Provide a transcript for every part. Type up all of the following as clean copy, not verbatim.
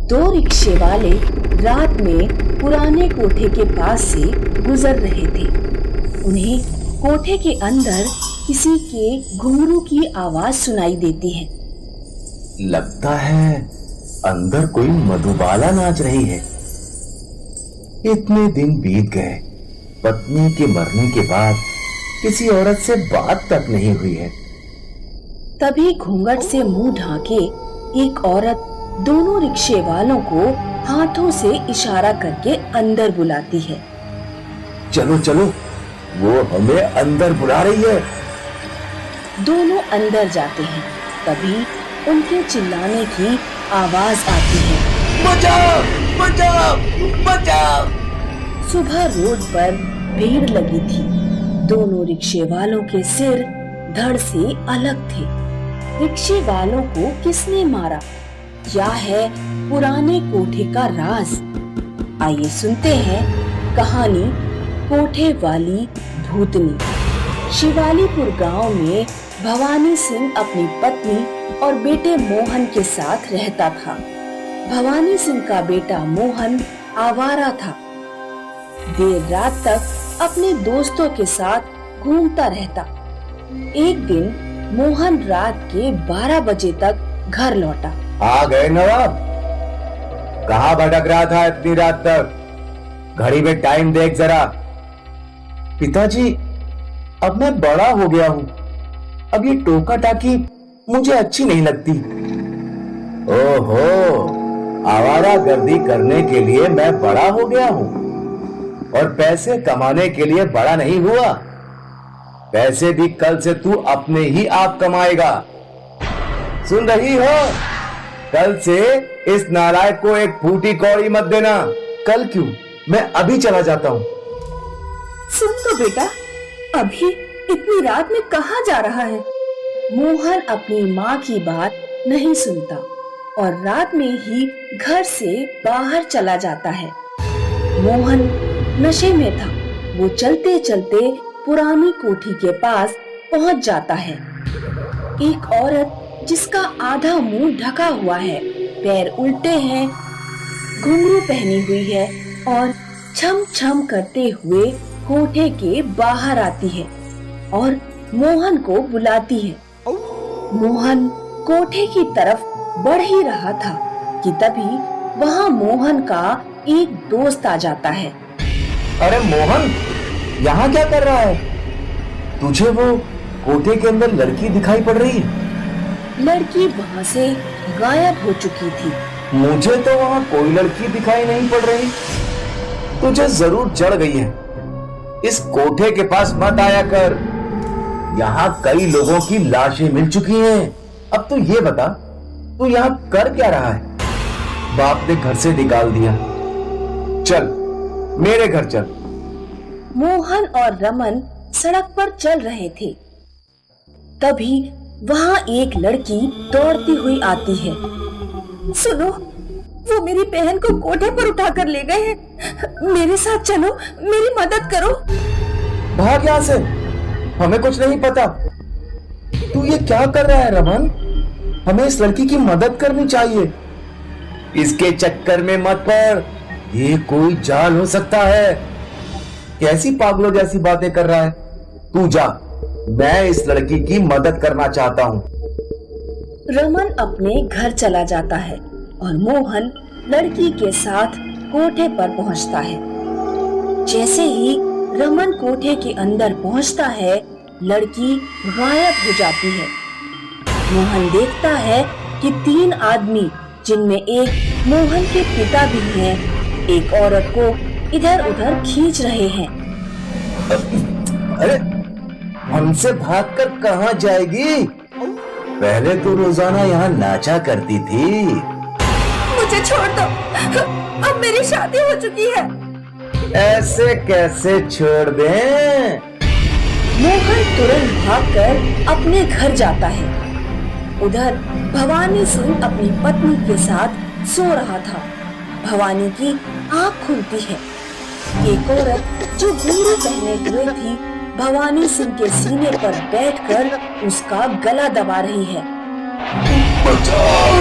दो रिक्शे वाले रात में पुराने कोठे के पास से गुजर रहे थे। उन्हें कोठे के अंदर किसी के घुंघरू की आवाज सुनाई देती है। लगता है अंदर कोई मधुबाला नाच रही है। इतने दिन बीत गए, पत्नी के मरने के बाद किसी औरत से बात तक नहीं हुई है। तभी घूंघट से मुंह ढांके एक औरत दोनों रिक्शे वालों को हाथों से इशारा करके अंदर बुलाती है। चलो चलो, वो हमें अंदर बुला रही है। दोनों अंदर जाते हैं। तभी उनके चिल्लाने की आवाज आती है, बचाओ बचाओ बचाओ। सुबह रोड पर भीड़ लगी थी। दोनों रिक्शे वालों के सिर धड़ से अलग थे। रिक्शे वालों को किसने मारा? क्या है पुराने कोठे का राज? आइए सुनते हैं कहानी कोठे वाली भूतनी। शिवालीपुर गांव में भवानी सिंह अपनी पत्नी और बेटे मोहन के साथ रहता था। भवानी सिंह का बेटा मोहन आवारा था। देर रात तक अपने दोस्तों के साथ घूमता रहता। एक दिन मोहन रात के 12 बजे तक घर लौटा। आ गए नवाब? कहाँ भटक रहा था इतनी रात तक? घड़ी में टाइम देख जरा। पिताजी, अब मैं बड़ा हो गया हूँ। अब ये टोका टाकी मुझे अच्छी नहीं लगती। ओहो, आवारा गर्दी करने के लिए मैं बड़ा हो गया हूँ और पैसे कमाने के लिए बड़ा नहीं हुआ। पैसे भी कल से तू अपने ही आप कमाएगा। सुन रही हो? कल से इस नालायक को एक फूटी कौड़ी मत देना। कल क्यों, मैं अभी चला जाता हूँ। सुन तो बेटा, अभी इतनी रात में कहाँ जा रहा है? मोहन अपनी माँ की बात नहीं सुनता और रात में ही घर से बाहर चला जाता है। मोहन नशे में था। वो चलते चलते पुरानी कोठी के पास पहुँच जाता है। एक औरत जिसका आधा मुंह ढका हुआ है, पैर उल्टे हैं, घुंघरू पहनी हुई है और छम छम करते हुए कोठे के बाहर आती है और मोहन को बुलाती है। मोहन कोठे की तरफ बढ़ ही रहा था कि तभी वहाँ मोहन का एक दोस्त आ जाता है। अरे मोहन, यहाँ क्या कर रहा है? तुझे वो कोठे के अंदर लड़की दिखाई पड़ रही है? लड़की वहाँ से गायब हो चुकी थी। मुझे तो वहाँ कोई लड़की दिखाई नहीं पड़ रही। तुझे जरूर चढ़ गई है। इस कोठे के पास मत आया कर। यहाँ कई लोगों की लाशें मिल चुकी हैं। अब तू ये बता, तू यहाँ कर क्या रहा है? बाप ने घर से निकाल दिया। चल मेरे घर चल। मोहन और रमन सड़क पर चल रहे थे। तभी वहाँ एक लड़की दौड़ती हुई आती है। सुनो, वो मेरी बहन को कोठे पर उठाकर ले गए हैं। मेरे साथ चलो, मेरी मदद करो। भाग यहाँ से, हमें कुछ नहीं पता। तू ये क्या कर रहा है रमन? हमें इस लड़की की मदद करनी चाहिए। इसके चक्कर में मत पड़, ये कोई जाल हो सकता है। कैसी पागलों जैसी बातें कर रहा है? तू जा, मैं इस लड़की की मदद करना चाहता हूँ। रमन अपने घर चला जाता है और मोहन लड़की के साथ कोठे पर पहुँचता है। जैसे ही रमन कोठे के अंदर पहुँचता है, लड़की गायब हो जाती है। मोहन देखता है कि 3 आदमी, जिनमें एक मोहन के पिता भी हैं, एक औरत को इधर उधर खींच रहे हैं। अरे, हमसे भागकर कहाँ जाएगी? पहले तो रोजाना यहाँ नाचा करती थी। मुझे छोड़ दो, अब मेरी शादी हो चुकी है। ऐसे कैसे छोड़ दें? मोहन तुरंत भागकर अपने घर जाता है। उधर भवानी सिंह अपनी पत्नी के साथ सो रहा था। भवानी की आँख खुलती है। एक औरत जो घुंघरू पहने हुए थी, भवानी सिंह के सीने पर बैठकर उसका गला दबा रही है। बचाओ!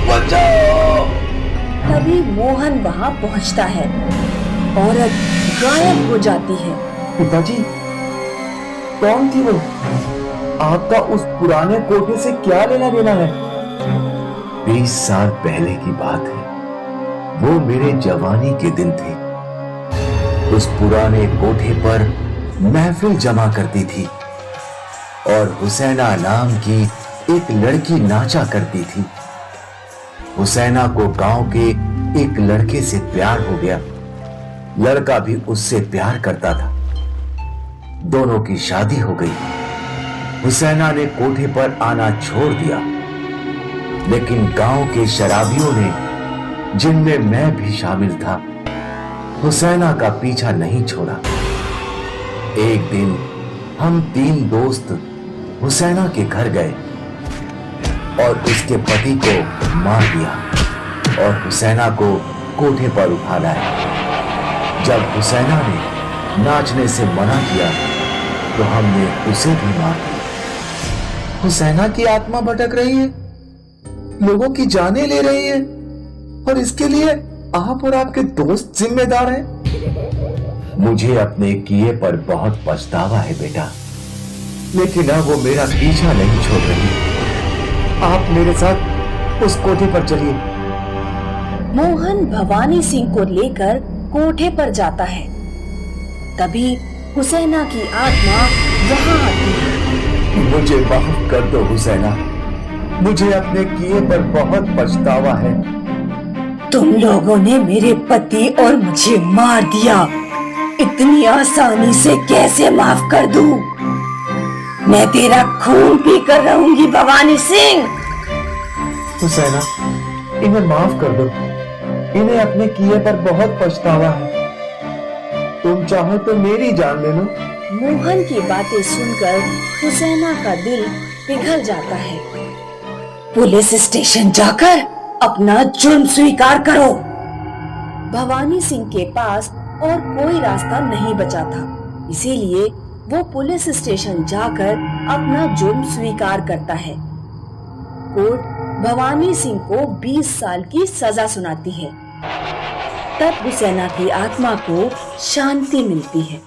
बचाओ! तभी मोहन वहां पहुंचता है। औरत गायब हो जाती है। पिताजी, कौन थी वो? आपका उस पुराने कोठे से क्या लेना देना है? 20 साल पहले की बात है। वो मेरे जवानी के दिन थे। उस पुराने कोठे पर महफिल जमा करती थी और हुसैना नाम की एक लड़की नाचा करती थी। हुसैना को गांव के एक लड़के से प्यार हो गया। लड़का भी उससे प्यार करता था। दोनों की शादी हो गई। हुसैना ने कोठे पर आना छोड़ दिया, लेकिन गांव के शराबियों ने, जिनमें मैं भी शामिल था, हुसैना का पीछा नहीं छोड़ा। एक दिन हम 3 दोस्त हुसैना के घर गए और उसके पति को मार दिया और हुसैना को कोठे पर उठा लाया। जब हुसैना ने नाचने से मना किया तो हमने उसे भी मार दिया। हुसैना की आत्मा भटक रही है, लोगों की जानें ले रही है, और इसके लिए आप और आपके दोस्त जिम्मेदार हैं। मुझे अपने किए पर बहुत पछतावा है बेटा, लेकिन अब वो मेरा पीछा नहीं छोड़ रही। आप मेरे साथ उस कोठे पर चलिए। मोहन भवानी सिंह को लेकर कोठे पर जाता है। तभी हुसैना की आत्मा वहां आती है। मुझे माफ कर दो हुसैना, मुझे अपने किए पर बहुत पछतावा है। तुम लोगों ने मेरे पति और मुझे मार दिया, इतनी आसानी से कैसे माफ कर दूं? मैं तेरा खून पी कर रहूंगी भवानी सिंह। हुसैना, इन्हें माफ कर दो, इन्हें अपने किए पर बहुत पछतावा है। तुम चाहो तो मेरी जान ले लो। मोहन की बातें सुनकर हुसैना का दिल पिघल जाता है। पुलिस स्टेशन जाकर अपना जुर्म स्वीकार करो। भवानी सिंह के पास और कोई रास्ता नहीं बचा था, इसीलिए वो पुलिस स्टेशन जाकर अपना जुर्म स्वीकार करता है। कोर्ट भवानी सिंह को 20 साल की सजा सुनाती है। तब हुसैना की आत्मा को शांति मिलती है।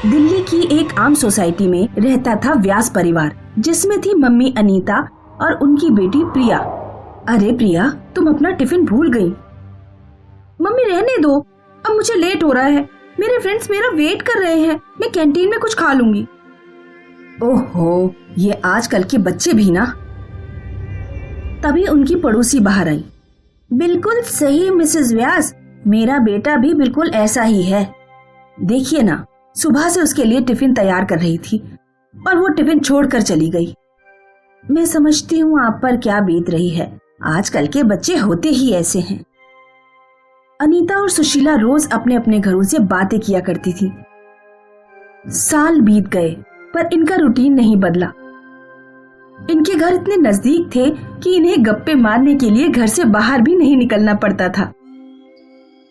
दिल्ली की एक आम सोसाइटी में रहता था व्यास परिवार, जिसमें थी मम्मी अनीता और उनकी बेटी प्रिया। अरे प्रिया, तुम अपना टिफिन भूल गई। मम्मी रहने दो, अब मुझे लेट हो रहा है। मेरे फ्रेंड्स मेरा वेट कर रहे हैं, मैं कैंटीन में कुछ खा लूंगी। ओहो, ये आजकल के बच्चे भी ना। तभी उनकी पड़ोसी बाहर आई। बिल्कुल सही मिसेस व्यास, मेरा बेटा भी बिल्कुल ऐसा ही है। देखिए ना, सुबह से उसके लिए टिफिन तैयार कर रही थी और वो टिफिन छोड़कर चली गई। मैं समझती हूँ आप पर क्या बीत रही है। आजकल के बच्चे होते ही ऐसे हैं। अनीता और सुशीला रोज अपने अपने घरों से बातें किया करती थी। साल बीत गए पर इनका रूटीन नहीं बदला। इनके घर इतने नजदीक थे कि इन्हें गप्पे मारने के लिए घर से बाहर भी नहीं निकलना पड़ता था।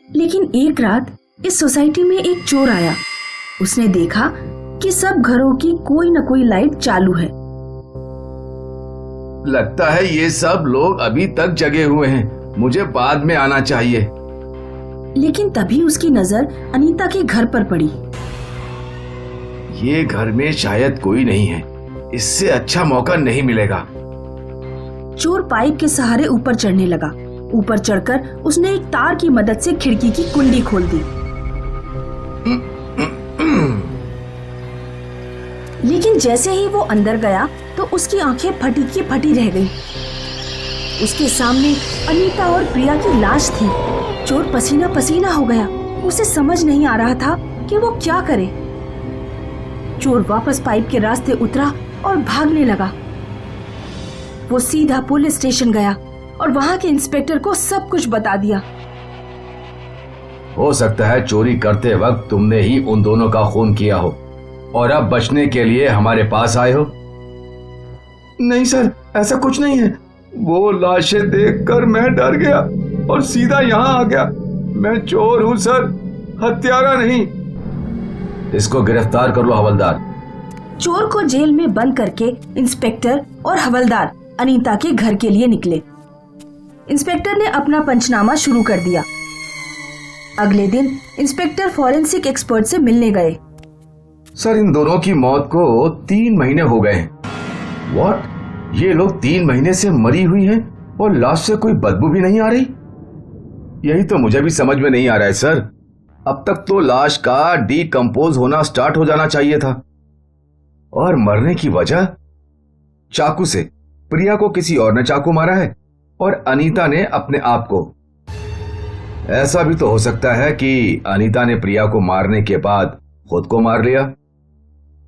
लेकिन एक रात इस सोसाइटी में एक चोर आया। उसने देखा कि सब घरों की कोई न कोई लाइट चालू है। लगता है ये सब लोग अभी तक जगे हुए हैं, मुझे बाद में आना चाहिए। लेकिन तभी उसकी नजर अनीता के घर पर पड़ी। ये घर में शायद कोई नहीं है, इससे अच्छा मौका नहीं मिलेगा। चोर पाइप के सहारे ऊपर चढ़ने लगा। ऊपर चढ़कर उसने एक तार की मदद से खिड़की की कुंडी खोल दी। लेकिन जैसे ही वो अंदर गया तो उसकी आंखें फटी की फटी रह गई। उसके सामने अनीता और प्रिया की लाश थी। चोर पसीना पसीना हो गया। उसे समझ नहीं आ रहा था कि वो क्या करे। चोर वापस पाइप के रास्ते उतरा और भागने लगा। वो सीधा पुलिस स्टेशन गया और वहां के इंस्पेक्टर को सब कुछ बता दिया। हो सकता है चोरी करते वक्त तुमने ही उन दोनों का खून किया हो और अब बचने के लिए हमारे पास आए हो। नहीं सर, ऐसा कुछ नहीं है। वो लाशें देखकर मैं डर गया और सीधा यहाँ आ गया। मैं चोर हूँ सर, हत्यारा नहीं। इसको गिरफ्तार कर लो हवलदार। चोर को जेल में बंद करके इंस्पेक्टर और हवलदार अनीता के घर के लिए निकले। इंस्पेक्टर ने अपना पंचनामा शुरू कर दिया। अगले दिन इंस्पेक्टर फॉरेंसिक एक्सपर्ट से मिलने गए। सर, इन दोनों की मौत को 3 महीने हो गए हैं। व्हाट? ये लोग 3 महीने से मरी हुई हैं और लाश से कोई बदबू भी नहीं आ रही? यही तो मुझे भी समझ में नहीं आ रहा है सर। अब तक तो लाश का डीकंपोज होना स्टार्ट हो जाना चाहिए था। और मरने की वजह? चाकू से। प्रिया को किसी और ने चाकू मारा है और अनीता ने अपने आप को। ऐसा भी तो हो सकता है कि अनीता ने प्रिया को मारने के बाद खुद को मार लिया।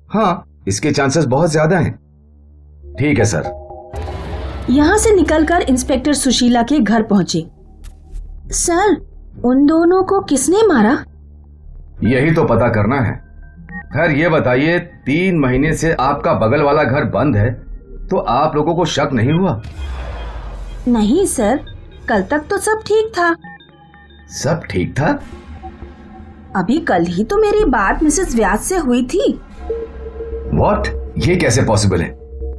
हाँ, इसके चांसेस बहुत ज्यादा हैं। ठीक है सर। यहाँ से निकलकर इंस्पेक्टर सुशीला के घर पहुंचे। सर, उन दोनों को किसने मारा? यही तो पता करना है। खैर ये बताइए, 3 महीने से आपका बगल वाला घर बंद है, तो आप लोगों को शक नहीं हुआ? नहीं सर, कल तक तो सब ठीक था। सब ठीक था? अभी कल ही तो मेरी बात मिसेस व्यास से हुई थी। व्हाट? ये कैसे पॉसिबल है?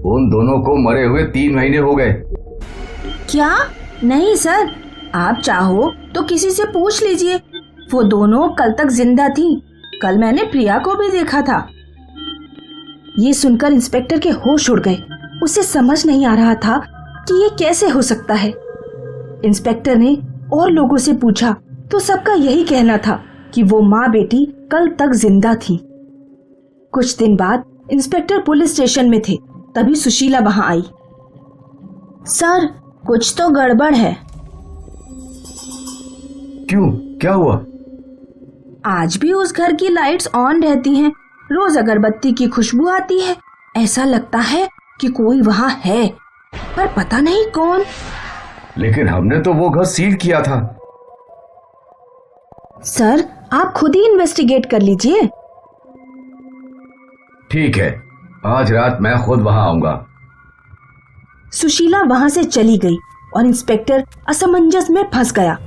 उन दोनों को मरे हुए 3 महीने हो गए। क्या? नहीं सर, आप चाहो तो किसी से पूछ लीजिए। वो दोनों कल तक जिंदा थी। कल मैंने प्रिया को भी देखा था। ये सुनकर इंस्पेक्टर के होश उड़ गए। उसे समझ नहीं आ रहा था कि ये कैसे हो सकता है। इंस्पेक्टर ने और लोगों से पूछा तो सबका यही कहना था कि वो माँ बेटी कल तक जिंदा थी। कुछ दिन बाद इंस्पेक्टर पुलिस स्टेशन में थे, तभी सुशीला वहां आई। सर, कुछ तो गड़बड़ है। क्यों? क्या हुआ? आज भी उस घर की लाइट्स ऑन रहती हैं। रोज अगरबत्ती की खुशबू आती है। ऐसा लगता है कि कोई वहां है, पर पता नहीं कौन। लेकिन हमने तो वो घर सील किया था। सर, आप खुद ही इन्वेस्टिगेट कर लीजिए। ठीक है, आज रात मैं खुद वहां आऊंगा। सुशीला वहां से चली गई और इंस्पेक्टर असमंजस में फंस गया।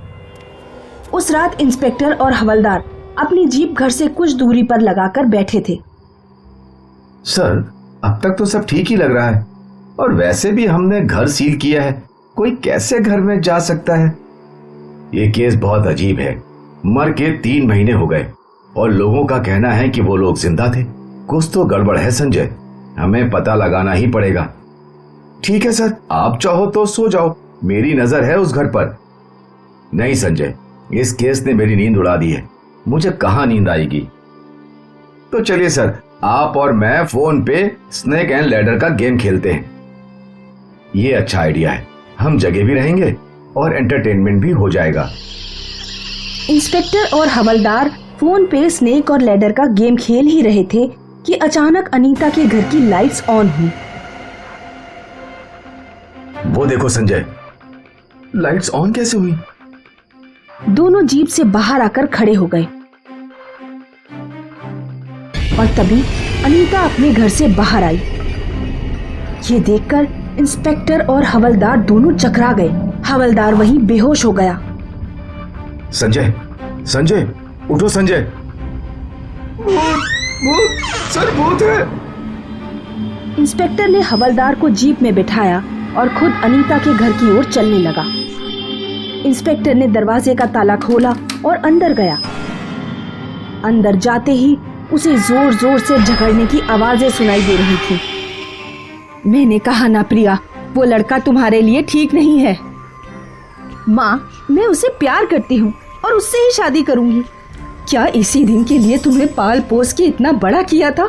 उस रात इंस्पेक्टर और हवलदार अपनी जीप घर से कुछ दूरी पर लगाकर बैठे थे। सर, अब तक तो सब ठीक ही लग रहा है, और वैसे भी हमने घर सील किया है। कोई कैसे घर में जा सकता है? ये केस बहुत अजीब है। मर के 3 महीने हो गए और लोगों का कहना है कि वो लोग जिंदा थे। कुछ तो गड़बड़ है संजय, हमें पता लगाना ही पड़ेगा। ठीक है सर, आप चाहो तो सो जाओ, मेरी नजर है उस घर पर। नहीं संजय, इस केस ने मेरी नींद उड़ा दी है। मुझे कहां नींद आएगी? तो चलिए सर, आप और मैं फोन पे स्नेक एंड लैडर का गेम खेलते हैं। ये अच्छा आइडिया है। हम जगह भी रहेंगे और एंटरटेनमेंट भी हो जाएगा। इंस्पेक्टर और हवलदार फोन पे स्नेक और लैडर का गेम खेल ही रहे थे कि अचानक अनीता के घर की लाइट्स ऑन हुई। वो देखो संजय, लाइट्स ऑन कैसे हुई? दोनों जीप से बाहर आकर खड़े हो गए और तभी अनीता अपने घर से बाहर आई। ये देखकर इंस्पेक्टर और हवलदार दोनों चकरा गए। हवलदार वहीं बेहोश हो गया। संजय, संजय, उठो संजय। भूत, सर भूत है। इंस्पेक्टर ने हवलदार को जीप में बिठाया और खुद अनीता के घर की ओर चलने लगा। इंस्पेक्टर ने दरवाजे का ताला खोला और अंदर गया। अंदर जाते ही उसे जोर जोर से झगड़ने की आवाजें सुनाई दे रही थी। मैंने कहा ना प्रिया, वो लड़का तुम्हारे लिए ठीक नहीं है। माँ, मैं उसे प्यार करती हूँ और उससे ही शादी करूंगी। क्या इसी दिन के लिए तुम्हें पाल पोस के इतना बड़ा किया था?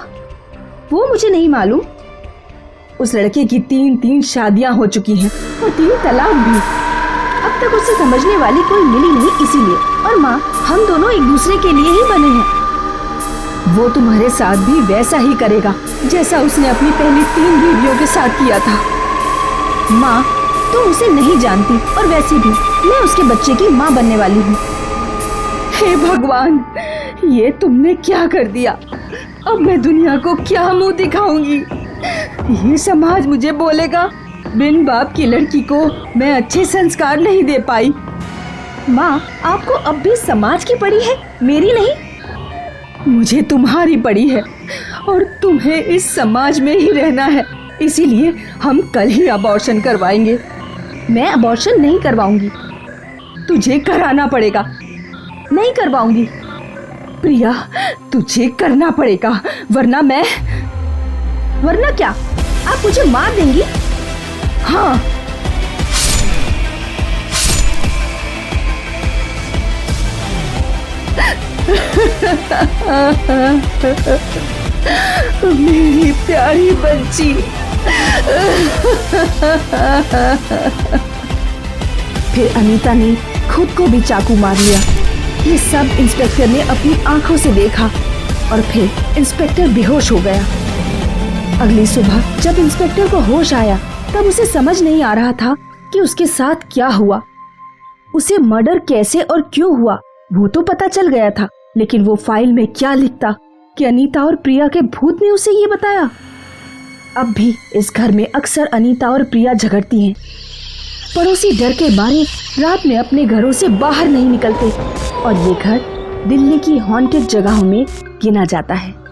वो मुझे नहीं मालूम। उस लड़के की 3 शादियां हो चुकी हैं और 3 तलाक भी। अब तक उसे समझने वाली कोई मिली नहीं, इसीलिए। और माँ, हम दोनों एक दूसरे के लिए ही बने हैं। वो तुम्हारे साथ भी वैसा ही करेगा जैसा उसने अपनी पहली 3 बीवियों के साथ किया था। माँ, तुम उसे नहीं जानती और वैसे भी मैं उसके बच्चे की माँ बनने वाली हूँ। हे भगवान, ये तुमने क्या कर दिया? अब मैं दुनिया को क्या मुंह दिखाऊंगी? ये समाज मुझे बोलेगा बिन बाप की लड़की को मैं अच्छे संस्कार नहीं दे पाई। माँ, आपको अब भी समाज की पड़ी है, मेरी नहीं। मुझे तुम्हारी पड़ी है और तुम्हें इस समाज में ही रहना है। इसीलिए हम कल ही अबॉर्शन करवाएंगे। मैं अबॉर्शन नहीं करवाऊंगी। तुझे कराना पड़ेगा। नहीं करवाऊंगी। प्रिया, तुझे करना पड़ेगा, वरना क्या? आप मुझे मार देंगी? हाँ। मेरी प्यारी बच्ची। फिर अनीता ने खुद को भी चाकू मार लिया। ये सब इंस्पेक्टर ने अपनी आंखों से देखा और फिर इंस्पेक्टर बेहोश हो गया। अगली सुबह जब इंस्पेक्टर को होश आया तब उसे समझ नहीं आ रहा था कि उसके साथ क्या हुआ। उसे मर्डर कैसे और क्यों हुआ वो तो पता चल गया था, लेकिन वो फाइल में क्या लिखता कि अनीता और प्रिया के भूत ने उसे ये बताया। अब भी इस घर में अक्सर अनीता और प्रिया झगड़ती हैं। पड़ोसी डर के मारे रात में अपने घरों से बाहर नहीं निकलते और ये घर दिल्ली की हॉन्टेड जगहों में गिना जाता है।